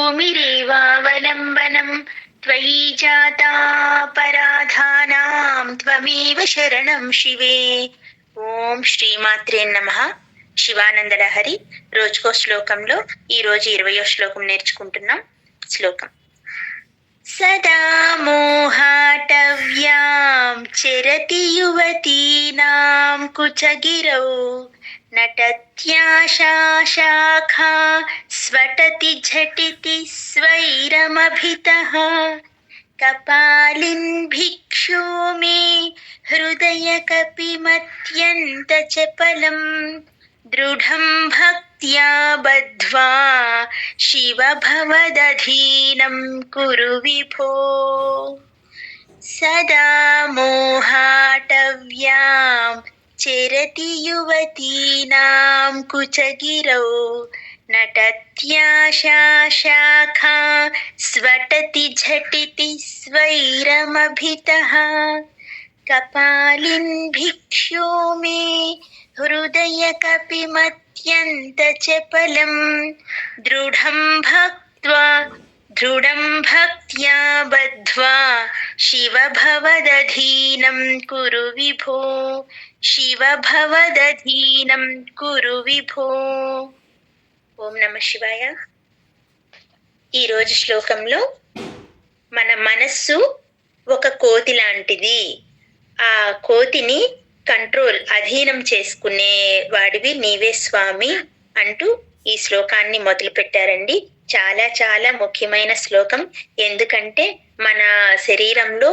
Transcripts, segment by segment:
భూమిరేవావలంబనం త్వయి జాతాపరాధానాం త్వమేవ శరణం శివే. ఓం శ్రీమాత్రే నమః. శివానంద లహరి రోజుకో శ్లోకంలో ఈ రోజు 20వ శ్లోకం నేర్చుకుంటున్నాం. శ్లోకం: సదా మోహాటవ్యాం చరతి యువతీనాం కుచగిరౌ నటత్యాశా శాఖా స్వటతి ఝటితి స్వైరమభితః కపాలిన్ భిక్షు మే హృదయ కపిమత్యంత చపలం దృఢం భక్త్యా బద్ధ్వా శివ భవదధీనం కురు విభో. సదా మోహాటవ్యాం చరతి యువతీనాం కుచగిరౌ నటత్యాశా శాఖా స్వటతి ఝటితి స్వైరమభితః కపాలిన్ భిక్షు మే హృదయ కపిమత్యంత చపలం దృఢం భక్త్యా బద్ధ్వా శివ భవదధీనం కురు విభో. శివ భవదధీనం కురు విభో. ఓం నమః శివాయ. ఈరోజు శ్లోకంలో మన మనస్సు ఒక కోతి లాంటిది, ఆ కోతిని అధీనం చేసుకునే వాడివి నీవే స్వామి అంటూ ఈ శ్లోకాన్ని మొదలు పెట్టారండి. చాలా చాలా ముఖ్యమైన శ్లోకం. ఎందుకంటే మన శరీరంలో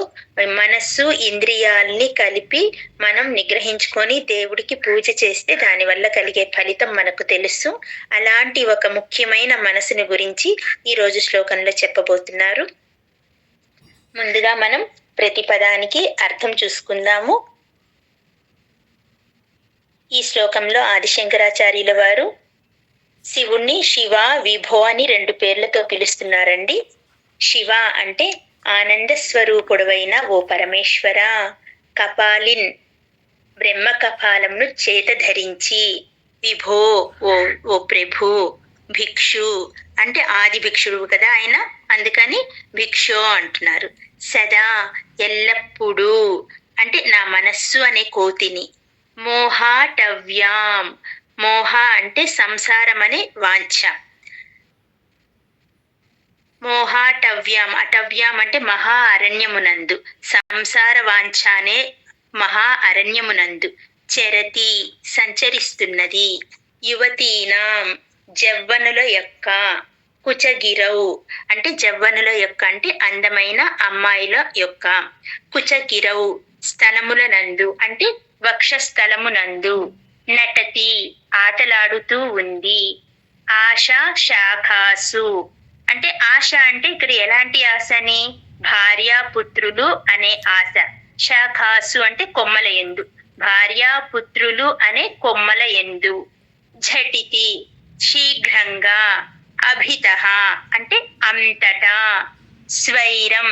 మనస్సు ఇంద్రియాల్ని కలిపి మనం నిగ్రహించుకొని దేవుడికి పూజ చేస్తే దానివల్ల కలిగే ఫలితం మనకు తెలుసు. అలాంటి ఒక ముఖ్యమైన మనసుని గురించి ఈ రోజు శ్లోకంలో చెప్పబోతున్నారు. ముందుగా మనం ప్రతి పదానికి అర్థం చూసుకుందాము. ఈ శ్లోకంలో ఆదిశంకరాచార్యుల వారు శివుణ్ణి శివ, విభో అని 2 పేర్లతో పిలుస్తున్నారండి. శివ అంటే ఆనంద స్వరూపుడవైన ఓ పరమేశ్వర. కపాలిన్ బ్రహ్మ కపాలంను చేత ధరించి, విభో ఓ ప్రభు. భిక్షు అంటే ఆది భిక్షుడు కదా ఆయన, అందుకని భిక్షో అంటున్నారు. సదా ఎల్లప్పుడూ అంటే నా మనస్సు అనే కోతిని. మోహాటవ్యాం, మోహ అంటే సంసారం అనే వాంఛ. మోహాటవ్యాం, అటవ్యాం అంటే మహా అరణ్యమునందు, సంసార వాంఛ అనే మహా అరణ్యమునందు. చరతి సంచరిస్తున్నది. యువతీనాం జవ్వనుల యొక్క. కుచగిరౌ అంటే జవ్వనుల యొక్క అంటే అందమైన అమ్మాయిల యొక్క. కుచగిరౌ స్తనముల నందు అంటే వక్షస్థలమునందు. నటతి ఆటలాడుతూ ఉంది. ఆశ శాఖాసు అంటే ఆశ అంటే ఇక్కడ ఎలాంటి ఆశని? భార్యాపుత్రులు అనే ఆశ. శాఖాసు అంటే కొమ్మల యందు, భార్యాపుత్రులు అనే కొమ్మల యందు. ఝటితి శీఘ్రంగా. అభితః అంటే అంతటా. స్వైరం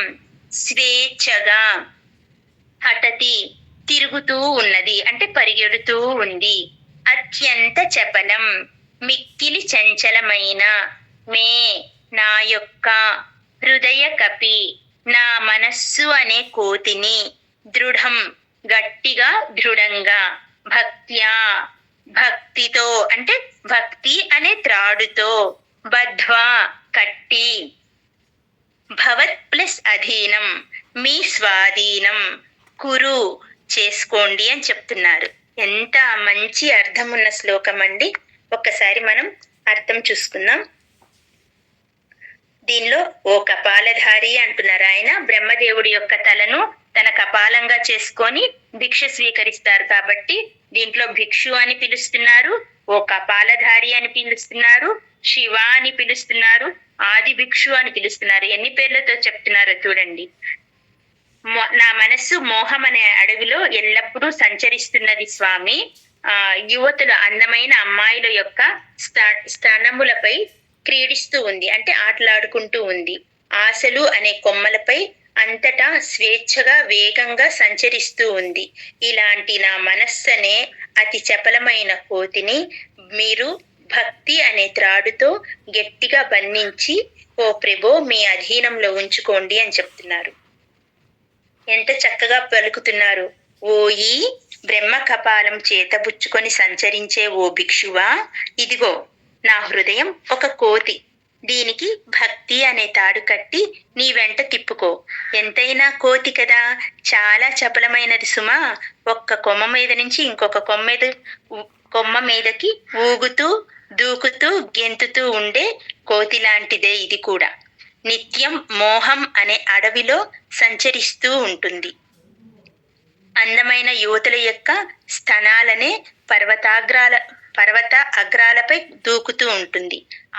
స్వేచ్ఛగా. హఠతి తిరుగుతూ ఉన్నది అంటే పరిగెడుతూ ఉంది. అత్యంత చపలం మిక్కిలి చంచలమైన. మే నా యొక్క. హృదయ కపి నా మనస్సు అనే కోతిని. దృఢం గట్టిగా దృఢంగా. భక్త్యా భక్తితో అంటే భక్తి అనే త్రాడుతో. బద్ధ్వా కట్టి. భవత్ ప్లస్ అధీనం మీ స్వాధీనం. కురు చేసుకోండి అని చెప్తున్నారు. ఎంత మంచి అర్థం ఉన్న శ్లోకం అండి. ఒక్కసారి మనం అర్థం చూసుకుందాం. దీనిలో ఓ కపాలధారి అంటున్నారు. ఆయన బ్రహ్మదేవుడి యొక్క తలను తన కపాలంగా చేసుకొని భిక్ష స్వీకరిస్తారు కాబట్టి దీంట్లో భిక్షు అని పిలుస్తున్నారు, ఓ కపాలధారి అని పిలుస్తున్నారు, శివ అని పిలుస్తున్నారు, ఆది భిక్షు అని పిలుస్తున్నారు. ఎన్ని పేర్లతో చెప్తున్నారో చూడండి. నా మనస్సు మోహం అనే అడవిలో ఎల్లప్పుడూ సంచరిస్తున్నది స్వామి. యువతుల అందమైన అమ్మాయిల యొక్క స్తనములపై క్రీడిస్తూ ఉంది అంటే ఆటలాడుకుంటూ ఉంది. ఆశలు అనే కొమ్మలపై అంతటా స్వేచ్ఛగా వేగంగా సంచరిస్తూ ఉంది. ఇలాంటి నా మనస్సనే అతి చపలమైన కోతిని మీరు భక్తి అనే త్రాడుతో గట్టిగా బంధించి ఓ ప్రభో మీ అధీనంలో ఉంచుకోండి అని చెప్తున్నారు. ఎంత చక్కగా పలుకుతున్నారు. ఓయి బ్రహ్మ కపాలం చేతబుచ్చుకొని సంచరించే ఓ భిక్షువా, ఇదిగో నా హృదయం ఒక కోతి, దీనికి భక్తి అనే తాడు కట్టి నీ వెంట తిప్పుకో. ఎంతైనా కోతి కదా, చాలా చపలమైనది సుమా. ఒక్క కొమ్మ మీద నుంచి ఇంకొక కొమ్మ మీదకి ఊగుతూ దూకుతూ గెంతుతూ ఉండే కోతి లాంటిదే ఇది కూడా. నిత్యం మోహం అనే అడవిలో సంచరిస్తూ ఉంటుంది. అందమైన యువతుల యొక్క స్తనాలనే పర్వత అగ్రాలపై దూకుతూ ఉంటుంది.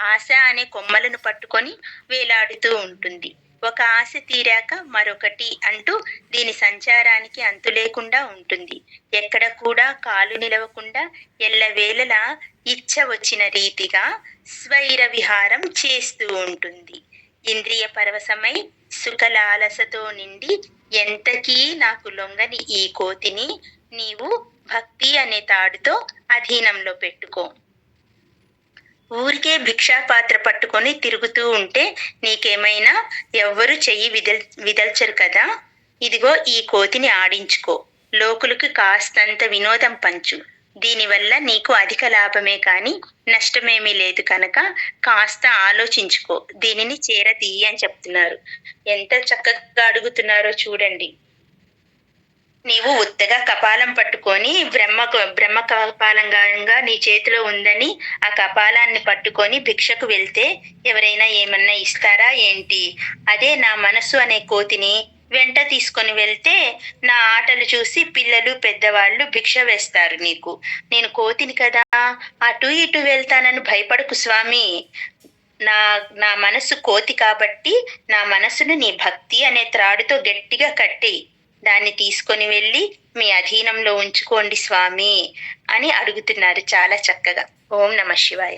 ఆశ అనే కొమ్మలను పట్టుకొని వేలాడుతూ ఉంటుంది. ఒక ఆశ తీరాక మరొకటి అంటూ దీని సంచారానికి అంతు లేకుండా ఉంటుంది. ఎక్కడ కూడా కాలు నిలవకుండా ఎల్లవేళలా ఇచ్చ వచ్చిన రీతిగా స్వైర విహారం చేస్తూ ఉంటుంది. ఇంద్రియ పరవశమై సుఖలాలసతో నిండి ఎంతకీ నాకు లొంగని ఈ కోతిని నీవు భక్తి అనే తాడుతో అధీనంలో పెట్టుకో. ఊరికే భిక్షాపాత్ర పట్టుకొని తిరుగుతూ ఉంటే నీకేమైనా ఎవ్వరు చెయ్యి విదల్చరు కదా. ఇదిగో ఈ కోతిని ఆడించుకో, లోకులకు కాస్తంత వినోదం పంచు. దీనివల్ల నీకు అధిక లాభమే కాని నష్టమేమీ లేదు కనుక కాస్త ఆలోచించుకో, దీనిని చేరదీయి అని చెప్తున్నారు. ఎంత చక్కగా అడుగుతున్నారో చూడండి. నీవు ఉత్తగా కపాలం పట్టుకొని బ్రహ్మ కపాలంగా నీ చేతిలో ఉందని ఆ కపాలాన్ని పట్టుకొని భిక్షకు వెళ్తే ఎవరైనా ఏమన్నా ఇస్తారా ఏంటి? అదే నా మనసు అనే కోతిని వెంట తీసుకొని వెళ్తే నా ఆటలు చూసి పిల్లలు పెద్దవాళ్ళు భిక్ష వేస్తారు నీకు. నేను కోతిని కదా, అటు ఇటు వెళ్తానని భయపడకు స్వామి. నా నా మనసు కోతి కాబట్టి నా మనసును నీ భక్తి అనే త్రాడుతో గట్టిగా కట్టేయి. దాన్ని తీసుకొని వెళ్ళి మీ అధీనంలో ఉంచుకోండి స్వామి అని అడుగుతున్నారు చాలా చక్కగా. ఓం నమః శివాయ.